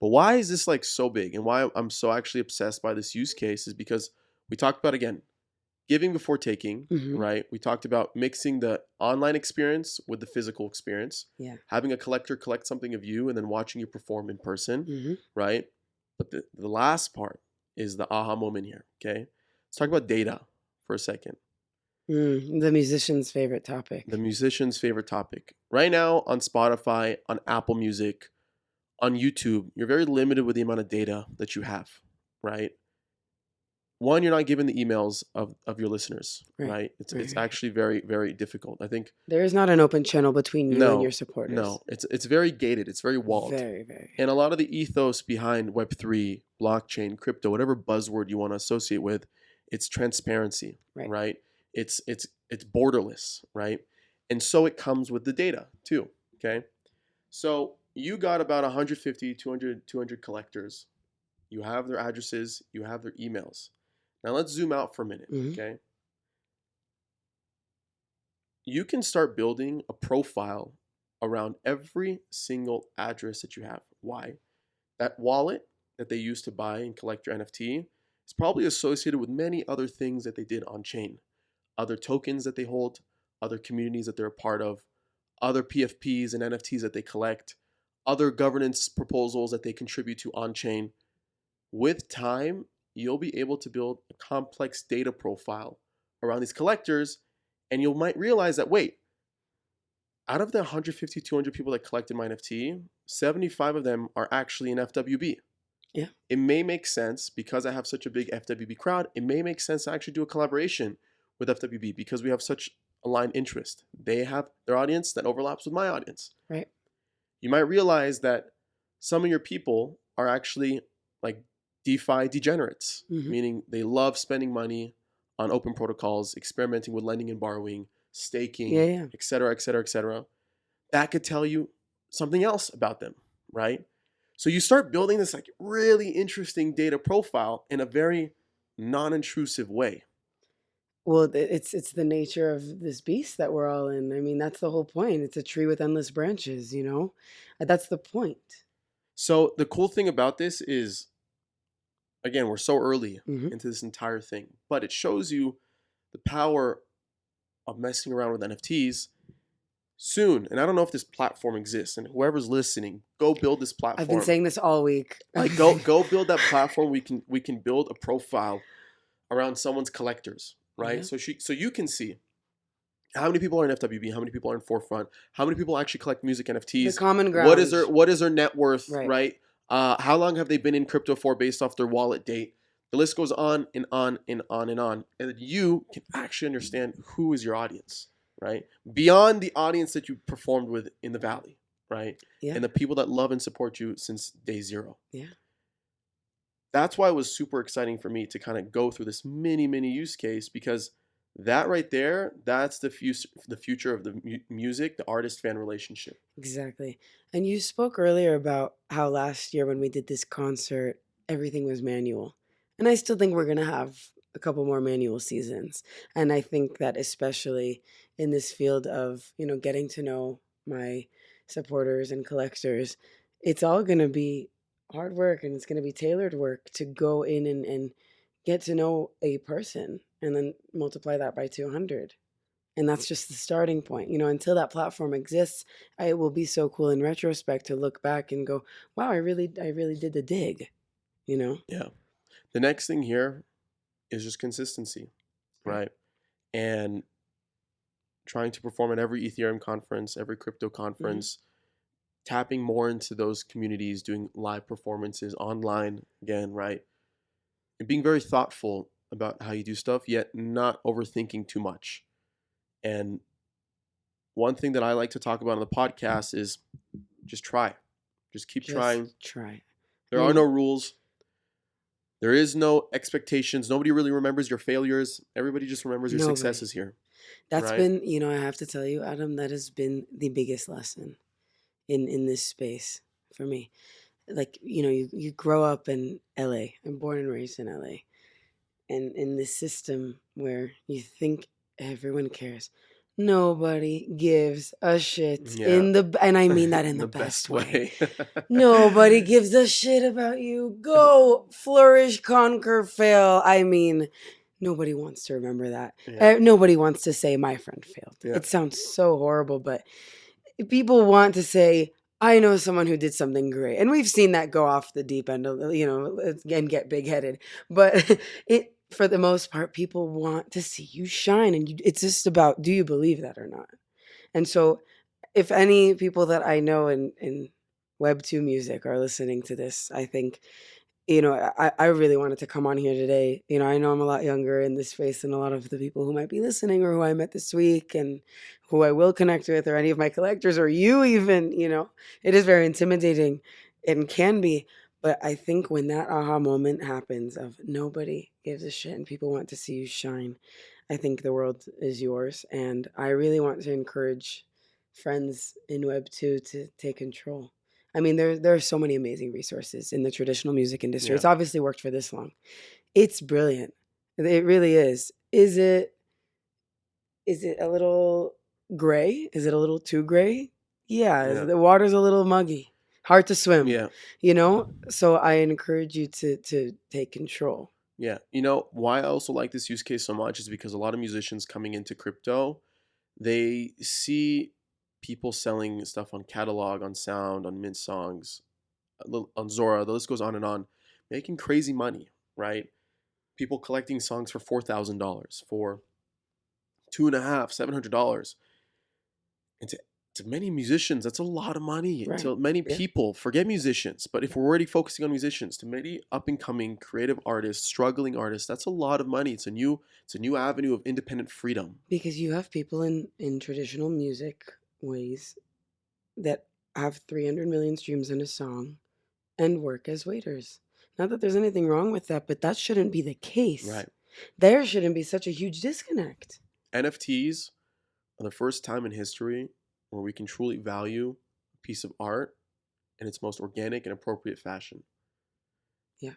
But why is this like so big, and why I'm so actually obsessed by this use case is because we talked about, again, giving before taking, right? We talked about mixing the online experience with the physical experience. Yeah. Having a collector collect something of you and then watching you perform in person, right? But the last part is the aha moment here, okay? Let's talk about data for a second. The musician's favorite topic. The musician's favorite topic. Right now on Spotify, on Apple Music, on YouTube, you're very limited with the amount of data that you have, right? One, you're not given the emails of your listeners, right? It's actually very, very difficult. I think there is not an open channel between you and your supporters. No, it's very gated. It's very walled. Very, very. And a lot of the ethos behind Web3, blockchain, crypto, whatever buzzword you want to associate with, it's transparency, right? It's borderless, right? And so it comes with the data too, okay? So you got about 150, 200 collectors. You have their addresses, you have their emails. Now let's zoom out for a minute, okay? You can start building a profile around every single address that you have. Why? That wallet that they use to buy and collect your NFT is probably associated with many other things that they did on chain. Other tokens that they hold, other communities that they're a part of, other PFPs and NFTs that they collect, other governance proposals that they contribute to on chain. With time, you'll be able to build a complex data profile around these collectors, and you might realize that, wait, out of the 150, 200 people that collected my NFT, 75 of them are actually in FWB. Yeah. It may make sense, because I have such a big FWB crowd, it may make sense to actually do a collaboration with FWB because we have such aligned interest. They have their audience that overlaps with my audience. Right. You might realize that some of your people are actually like DeFi degenerates, meaning they love spending money on open protocols, experimenting with lending and borrowing, staking, et cetera, et cetera, et cetera. That could tell you something else about them, right? So you start building this like really interesting data profile in a very non-intrusive way. Well, it's the nature of this beast that we're all in. I mean, that's the whole point. It's a tree with endless branches, you know? That's the point. So the cool thing about this is, again, we're so early into this entire thing, but it shows you the power of messing around with NFTs soon. And I don't know if this platform exists, and whoever's listening, go build this platform. I've been saying this all week. Like go build that platform. We can build a profile around someone's collectors, right? So you can see how many people are in FWB, how many people are in Forefront, how many people actually collect music NFTs. The common ground. What is their net worth, right? How long have they been in crypto for based off their wallet date? The list goes on and on and on and on. And you can actually understand who is your audience, right? Beyond the audience that you performed with in the Valley, right? Yeah. And the people that love and support you since day zero. Yeah. That's why it was super exciting for me to kind of go through this mini use case, because that right there, that's the future of the music, the artist-fan relationship. Exactly. And you spoke earlier about how last year when we did this concert, everything was manual. And I still think we're going to have a couple more manual seasons. And I think that especially in this field of, you know, getting to know my supporters and collectors, it's all going to be hard work, and it's going to be tailored work to go in and get to know a person and then multiply that by 200. And that's just the starting point. Until that platform exists, it will be so cool in retrospect to look back and go, wow, I really did the dig, Yeah. The next thing here is just consistency, right? And trying to perform at every Ethereum conference, every crypto conference, tapping more into those communities, doing live performances online again, right? And being very thoughtful about how you do stuff, yet not overthinking too much. And one thing that I like to talk about on the podcast is just try. Just keep trying. Try. There are no rules. There is no expectations. Nobody really remembers your failures. Everybody just remembers your successes here. That's been, I have to tell you, Adam, that has been the biggest lesson in this space for me. Like, you grow up in LA. I'm born and raised in LA. And in this system where you think everyone cares, nobody gives a shit and I mean that in the best way. Nobody gives a shit about you. Go flourish, conquer, fail. I mean, nobody wants to remember that. Nobody wants to say my friend failed. It sounds so horrible, but people want to say, I know someone who did something great. And we've seen that go off the deep end, and get big-headed. But for the most part, people want to see you shine. And it's just about, do you believe that or not? And so if any people that I know in Web2 music are listening to this, I think, I really wanted to come on here today. I know I'm a lot younger in this space than a lot of the people who might be listening or who I met this week and who I will connect with, or any of my collectors, or you even, it is very intimidating and can be. But I think when that aha moment happens of nobody gives a shit and people want to see you shine, I think the world is yours. And I really want to encourage friends in Web2 to take control. I mean, there are so many amazing resources in the traditional music industry. It's obviously worked for this long. It's brilliant. It really is. Is it a little gray? Is it a little too gray? Yeah. The water's a little muggy. Hard to swim. Yeah. So I encourage you to take control. Yeah. Why I also like this use case so much is because a lot of musicians coming into crypto, they see people selling stuff on Catalog, on Sound, on Mint Songs, on Zora, the list goes on, making crazy money, right? People collecting songs for $4,000, for $250, $700. And to many musicians, that's a lot of money. Right. To many people, forget musicians, but if we're already focusing on musicians, to many up-and-coming creative artists, struggling artists, that's a lot of money. It's a new avenue of independent freedom. Because you have people in traditional music ways that have 300 million streams in a song and work as waiters. Not that there's anything wrong with that, but that shouldn't be the case. Right. There shouldn't be such a huge disconnect. NFTs are the first time in history where we can truly value a piece of art in its most organic and appropriate fashion. Yeah.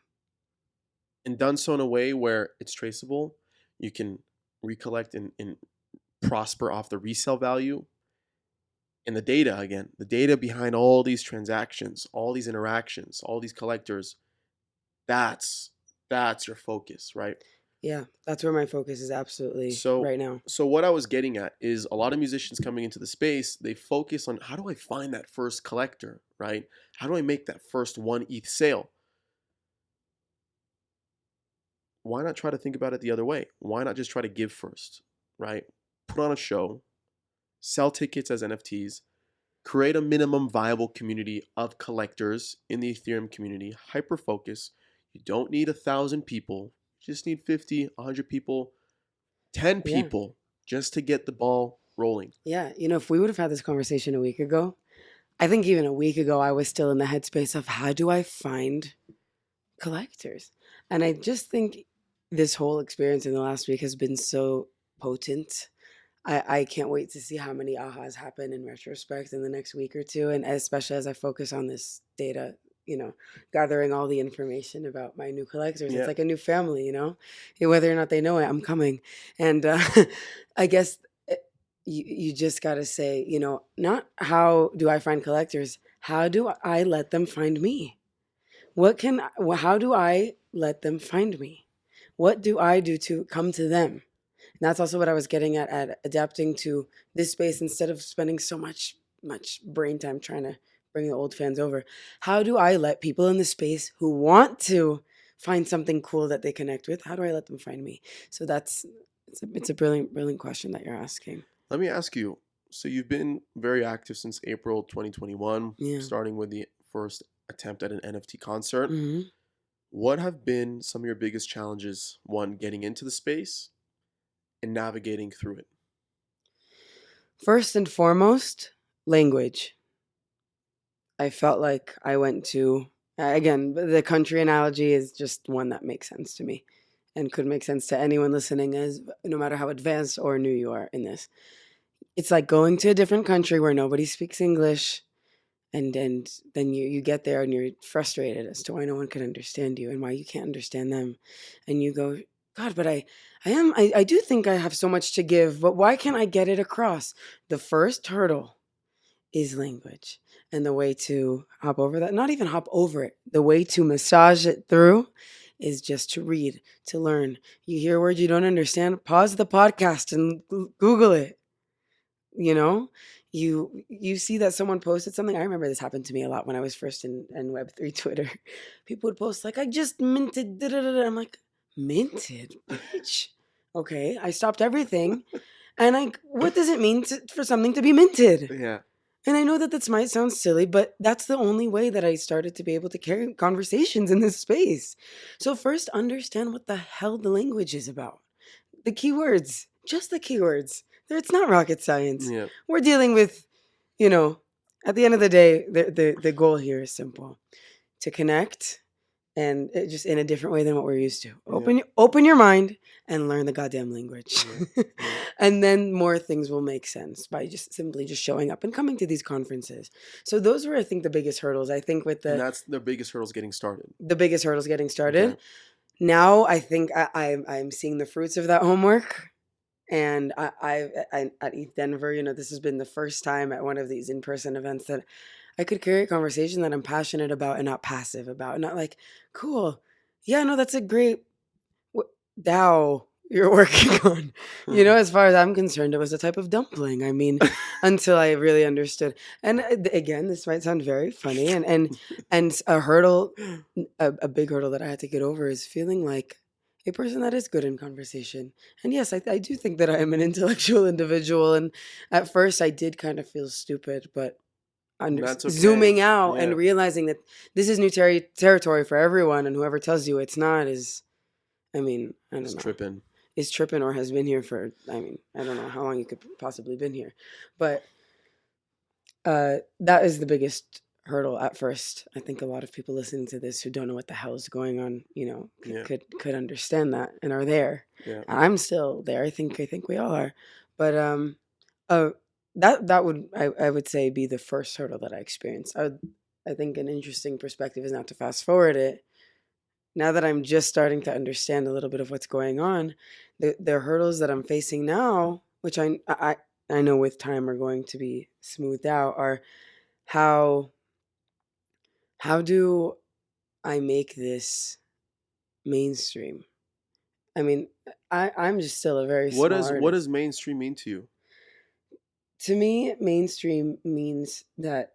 And done so in a way where it's traceable. You can recollect and prosper off the resale value. And the data behind all these transactions, all these interactions, all these collectors, that's your focus, right? Yeah, that's where my focus is absolutely right now. So what I was getting at is a lot of musicians coming into the space, they focus on how do I find that first collector, right? How do I make that first 1 ETH sale? Why not try to think about it the other way? Why not just try to give first, right? Put on a show, sell tickets as NFTs, create a minimum viable community of collectors in the Ethereum community, hyper-focus. You don't need 1,000 people. You just need 50, 100 people, 10 people just to get the ball rolling. Yeah. If we would have had this conversation a week ago, I think even a week ago, I was still in the headspace of how do I find collectors? And I just think this whole experience in the last week has been so potent. I can't wait to see how many ahas happen in retrospect in the next week or two. And especially as I focus on this data, gathering all the information about my new collectors. Yeah. It's like a new family, whether or not they know it, I'm coming. And I guess you just got to say, not how do I find collectors? How do I let them find me? How do I let them find me? What do I do to come to them? And that's also what I was getting at adapting to this space instead of spending so much brain time trying to bring the old fans over. How do I let people in the space who want to find something cool that they connect with? How do I let them find me? So it's a brilliant question that you're asking. Let me ask you. So you've been very active since April 2021, Yeah. starting with the first attempt at an NFT concert. Hmm. What have been some of your biggest challenges, one, getting into the space and navigating through it? First and foremost, language. I felt like I went to, again, the country analogy is just one that makes sense to me and could make sense to anyone listening, as no matter how advanced or new you are in this. It's like going to a different country where nobody speaks English, and then you get there and you're frustrated as to why no one can understand you and why you can't understand them. And you go, God, but I do think I have so much to give, but why can't I get it across? The first hurdle is language. And the way to hop over that, not even hop over it, the way to massage it through is just to read, to learn. You hear a word you don't understand, pause the podcast and Google it. You know, you see that someone posted something. I remember this happened to me a lot when I was first in Web3 Twitter. People would post like, I just minted, da, da, da, da. I'm like, minted, bitch. Okay, I stopped everything. And what does it mean for something to be minted? Yeah. And I know that this might sound silly, but that's the only way that I started to be able to carry conversations in this space. So first, understand what the hell the language is about. The keywords, just the keywords. It's not rocket science. Yeah. We're dealing with, you know, at the end of the day, the goal here is simple: to connect, and just in a different way than what we're used to. Open your mind and learn the goddamn language. Yeah. And then more things will make sense by just simply just showing up and coming to these conferences. So those were, I think, the biggest hurdles. I think with And that's the biggest hurdles getting started. the biggest hurdles getting started. Okay. Now I think I'm seeing the fruits of that homework. And I at Eth Denver, this has been the first time at one of these in-person events that I could carry a conversation that I'm passionate about and not passive about. Not like, cool, yeah, no, that's a great DAO you're working on. As far as I'm concerned, it was a type of dumpling. I mean, until I really understood. And again, this might sound very funny, and a hurdle, a big hurdle that I had to get over is feeling like a person that is good in conversation. And yes, I do think that I am an intellectual individual. And at first, I did kind of feel stupid, but That's okay. zooming out Yeah. and realizing that this is new territory for everyone, and whoever tells you it's not is, I mean, I don't It's know. tripping. Is tripping or has been here for, I mean, I don't know how long you could possibly been here. But that is the biggest hurdle at first. I think a lot of people listening to this who don't know what the hell is going on, Yeah. could understand that and are there. Yeah. I'm still there. I think we all are. But that would, I would say, be the first hurdle that I experienced. I think an interesting perspective is not to fast forward it. Now that I'm just starting to understand a little bit of what's going on, the hurdles that I'm facing now, which I know with time are going to be smoothed out, are how do I make this mainstream? I mean, I'm just still a very small artist. What does mainstream mean to you? To me, mainstream means that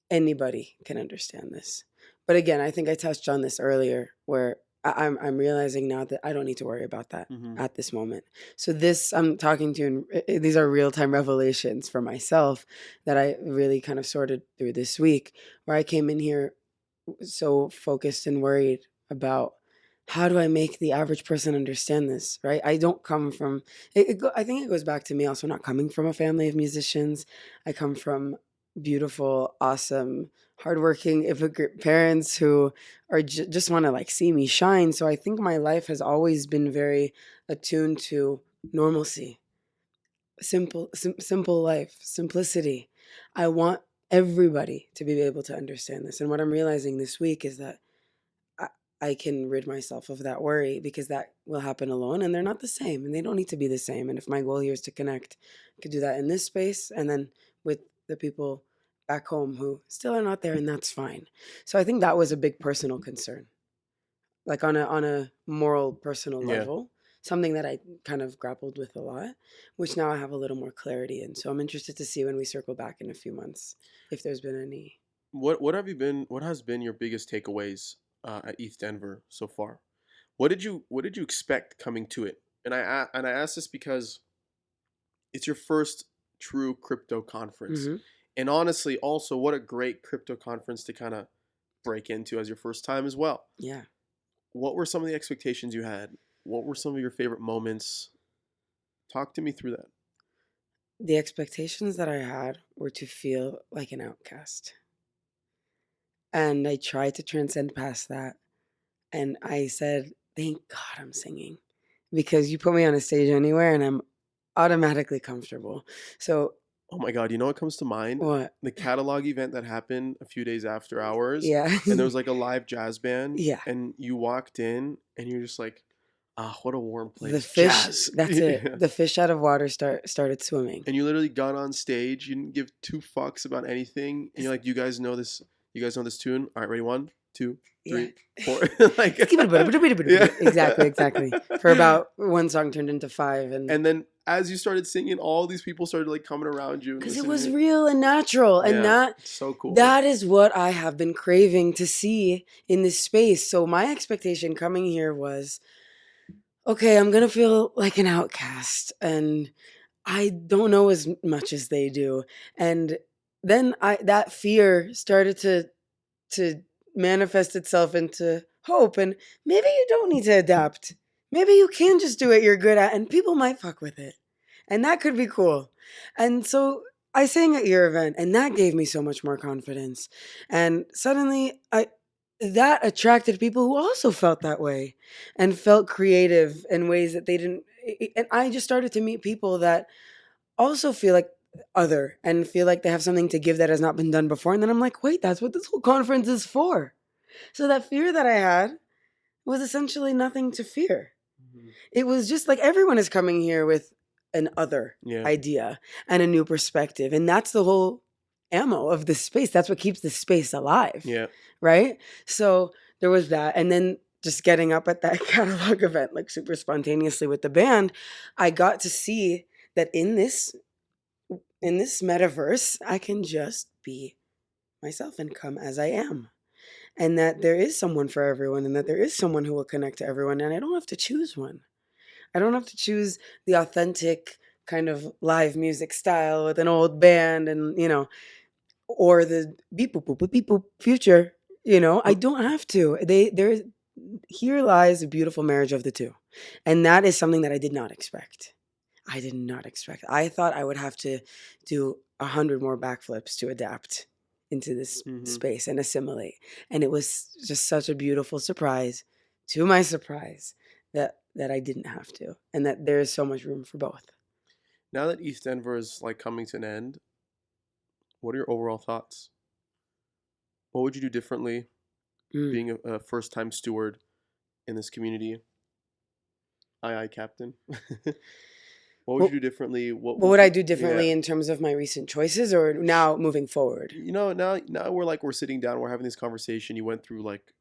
anybody can understand this. But again, I think I touched on this earlier, where I'm realizing now that I don't need to worry about that at this moment. So this I'm talking to, and these are real time revelations for myself that I really kind of sorted through this week, where I came in here so focused and worried about how do I make the average person understand this, right? I don't come from, I think it goes back to me also not coming from a family of musicians. I come from beautiful, awesome, hardworking immigrant parents who are just want to like see me shine. So I think my life has always been very attuned to normalcy, simple life, simplicity. I want everybody to be able to understand this. And what I'm realizing this week is that I can rid myself of that worry, because that will happen alone, and they're not the same, and they don't need to be the same. And if my goal here is to connect, I could do that in this space and then with the people back home who still are not there, and that's fine. So I think that was a big personal concern. like on a moral, personal Yeah. level, something that I kind of grappled with a lot, which now I have a little more clarity in. So I'm interested to see when we circle back in a few months if there's been any. What has been your biggest takeaways at Eth Denver so far? What did you expect coming to it? And I ask this because it's your first true crypto conference. Hmm. And honestly, also what a great crypto conference to kind of break into as your first time as well. Yeah. What were some of the expectations you had? What were some of your favorite moments? Talk to me through that. The expectations that I had were to feel like an outcast. And I tried to transcend past that. And I said, thank God I'm singing because you put me on a stage anywhere and I'm automatically comfortable. So, Oh my God, you know what comes to mind? what? The catalog event that happened a few days after hours, Yeah. and there was like a live jazz band, Yeah. and you walked in, and you're just like, ah, what a warm The place, fish, jazz. that's it. Yeah. The fish out of water started swimming. And you literally got on stage. You didn't give two fucks about anything, and you're like, you guys know this. You guys know this tune. All right, ready? 1, 2, 3, 4. Like, yeah. Exactly. For about one song turned into five, and And then as you started singing, all these people started like coming around you and because it listening was to it. real and natural, and Yeah, it's so cool. that is what I have been craving to see in this space. So my expectation coming here was, okay, I'm gonna feel like an outcast, and I don't know as much as they do, and then I that fear started to manifest itself into hope, and maybe you don't need to adapt. Maybe you can just do what you're good at, and people might fuck with it, and that could be cool. And so I sang at your event, and that gave me so much more confidence, and suddenly I that attracted people who also felt that way and felt creative in ways that they didn't. And I just started to meet people that also feel like other and feel like they have something to give that has not been done before. And then I'm like, wait, that's what this whole conference is for. So that fear that I had was essentially nothing to fear. Mhm. It was just like everyone is coming here with an other Yeah. idea and a new perspective. And that's the whole ammo of this space. That's what keeps this space alive. Yeah. Right? So there was that. And then just getting up at that catalog event, like super spontaneously with the band, I got to see that in this metaverse, I can just be myself and come as I am. And that there is someone for everyone, and that there is someone who will connect to everyone. And I don't have to choose one. I don't have to choose the authentic kind of live music style with an old band and, or the beep boop future. I don't have to. Here lies a beautiful marriage of the two. And that is something that I did not expect. I did not expect. I thought I would have to do 100 more backflips to adapt into this space and assimilate. And it was just such a beautiful surprise, to my surprise, that I didn't have to, and that there is so much room for both. Now that Eth Denver is like coming to an end, what are your overall thoughts? What would you do differently being a first-time steward in this community? Aye, Captain. What would you do differently? What would I do differently in terms of my recent choices, or now moving forward? Now we're sitting down, we're having this conversation. You went through like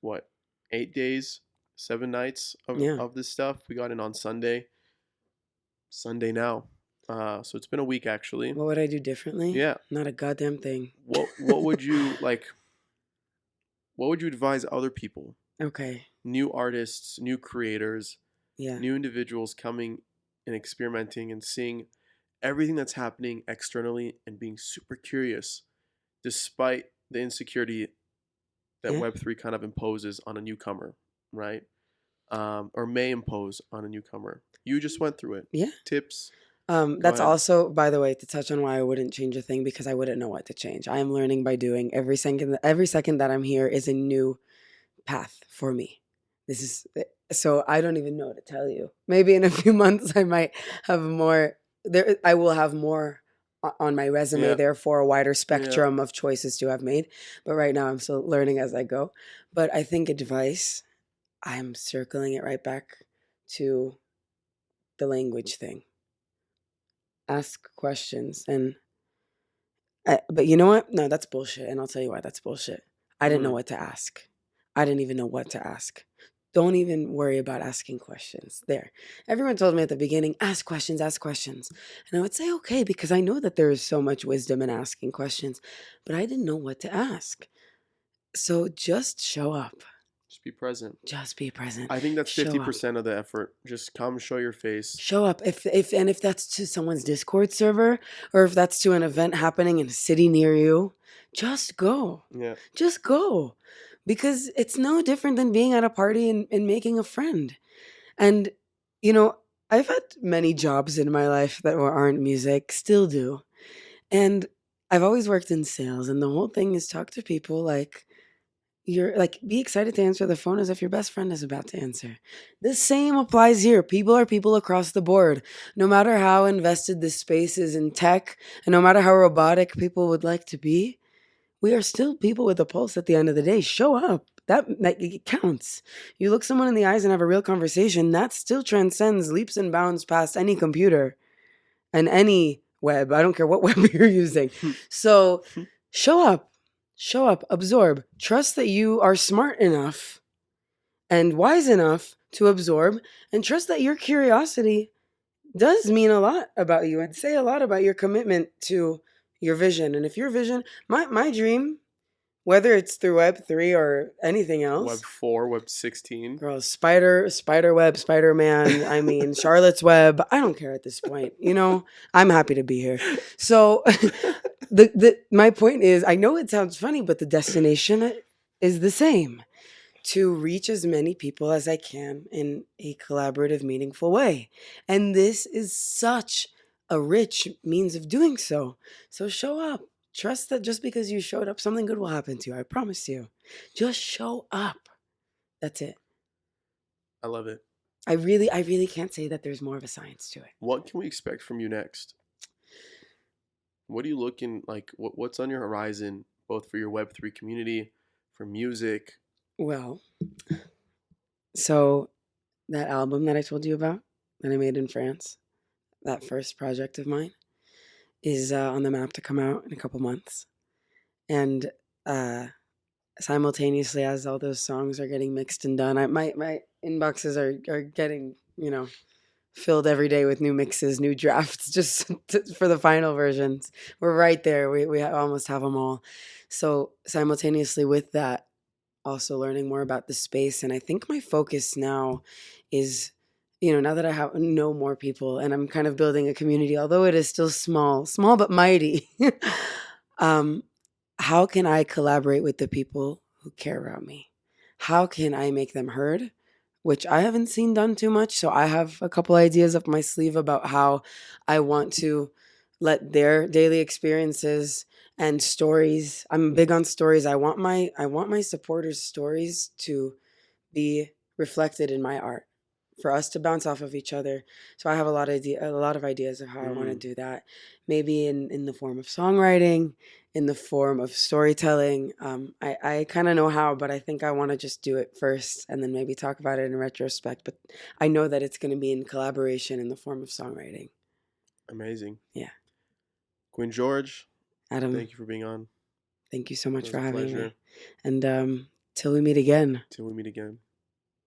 what, 8 days, 7 nights of this stuff. We got in on Sunday now. So it's been a week actually. What would I do differently? Yeah. Not a goddamn thing. What would you like? What would you advise other people? Okay. New artists, new creators, Yeah. new individuals coming and experimenting and seeing everything that's happening externally and being super curious despite the insecurity that Web3 kind of imposes on a newcomer, right? Or may impose on a newcomer. You just went through it. Yeah. Tips. That's also, by the way, to touch on why I wouldn't change a thing, because I wouldn't know what to change. I am learning by doing. Every second that I'm here is a new path for me. So I don't even know what to tell you. Maybe in a few months I might have more. I will have more on my resume. Therefore, a wider spectrum of choices to have made. But right now, I'm still learning as I go. But I think advice, I'm circling it right back to the language thing. Ask questions, but you know what? No, that's bullshit, and I'll tell you why that's bullshit. I didn't know what to ask. I didn't even know what to ask. Don't even worry about asking questions. There. Everyone told me at the beginning, ask questions, ask questions. And I would say, okay, because I know that there is so much wisdom in asking questions, but I didn't know what to ask. So just show up. Just be present. Just be present. I think that's Show up. 50% of the effort. Just come, show your face. Show up. If that's to someone's Discord server, or if that's to an event happening in a city near you, just go. Yeah. Just go. Because it's no different than being at a party and making a friend. And, you know, I've had many jobs in my life that aren't music, still do. And I've always worked in sales, and the whole thing is talk to people like you're like, be excited to answer the phone as if your best friend is about to answer. The same applies here. People are people across the board. No matter how invested this space is in tech, and no matter how robotic people would like to be, we are still people with a pulse at the end of the day. Show up. That it counts. You look someone in the eyes and have a real conversation, that still transcends leaps and bounds past any computer and any web. I don't care what web you're using. So show up. Show up, absorb. Trust that you are smart enough and wise enough to absorb, and trust that your curiosity does mean a lot about you and say a lot about your commitment to your vision. And if your vision, my dream, whether it's through Web3 or anything else, Web 4, Web 16. girl, spider web, Spider-Man, I mean, Charlotte's Web, I don't care at this point. You know, I'm happy to be here. So my point is, I know it sounds funny, but the destination is the same. To reach as many people as I can in a collaborative, meaningful way. And this is such a rich means of doing so. So show up. Trust that just because you showed up, something good will happen to you. I promise you. Just show up. That's it. I love it. I really can't say that there's more of a science to it. What can we expect from you next? What are you looking like? What's on your horizon, both for your Web3 community, for music? Well, so that album that I told you about, that I made in France, that first project of mine, is on the map to come out in a couple months. And simultaneously, as all those songs are getting mixed and done, my inboxes are getting, filled every day with new mixes, new drafts, just for the final versions. We're right there. We almost have them all. So simultaneously with that, also learning more about the space. And I think my focus now is, now that I know more people and I'm kind of building a community, although it is still small but mighty, how can I collaborate with the people who care about me? How can I make them heard? Which I haven't seen done too much. So I have a couple ideas up my sleeve about how I want to let their daily experiences and stories. I'm big on stories. I want my supporters' stories to be reflected in my art, for us to bounce off of each other. So I have a lot of ideas of how I want to do that. Maybe in the form of songwriting, in the form of storytelling. I kind of know how, but I think I want to just do it first and then maybe talk about it in retrospect. But I know that it's going to be in collaboration in the form of songwriting. Amazing. Yeah. Queen George, Adam, thank you for being on. Thank you so much for It was a having pleasure. me. And till we meet again. Till we meet again.